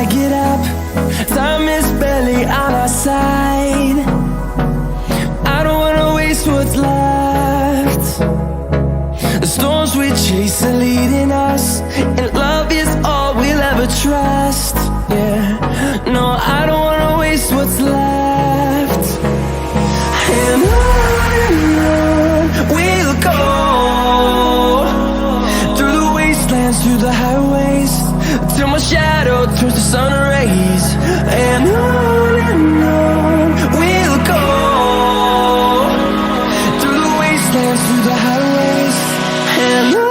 get up. Time is barely on our side. I don't wanna waste what's left. The storms we chase are leading us, and love is all we'll ever trust. Yeah, no, I don't wanna waste what's left. And on we'll go, through the wastelands, through the highways, till my shadow turns to sun rays. And on we'll go, through the wastelands, through the highways, and on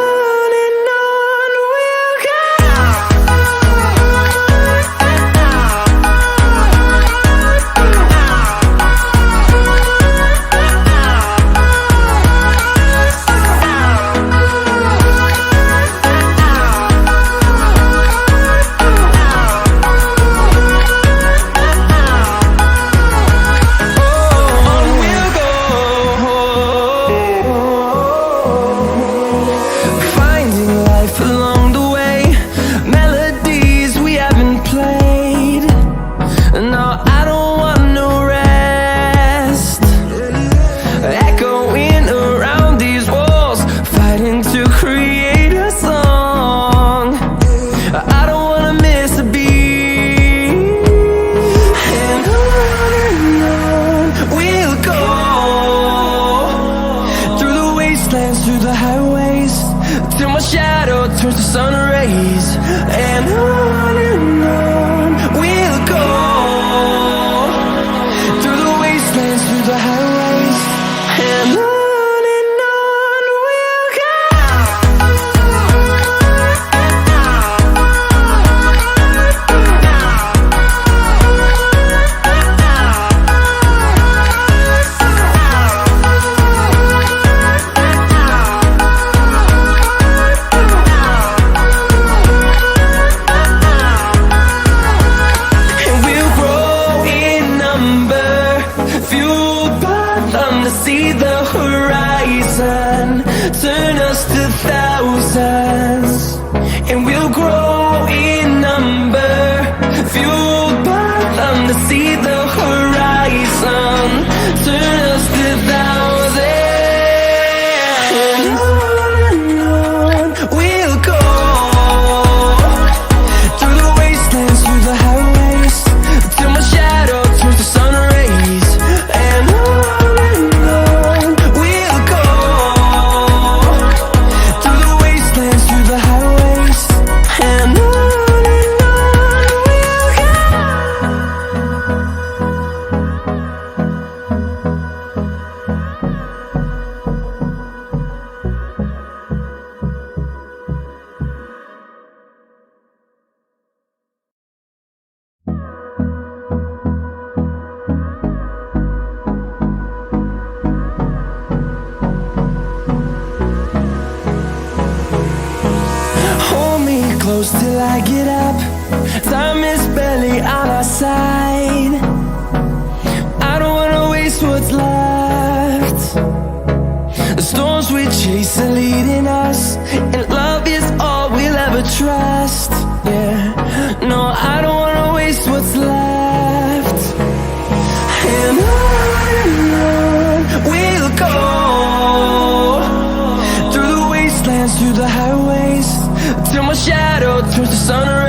we'll go. Through the highways, till my shadow turns to sun rays. And on we'll go, through the wastelands, through the highways, and on. To see the horizon, turn us to thousands, and we'll grow in number, fueled by them. To see the horizon, turn us to thousands, and on we'll go, through the wastelands, through the highways, till my shadow turns to sun rays. And close till I get up. Time is barely on our side. I don't wanna waste what's left. The storms we chase are leading us, and love is all we'll ever trust. Yeah, no, I don't wanna waste what's left. And on we'll go, through the wastelands, through the highways, till my shadow turns to sun rays.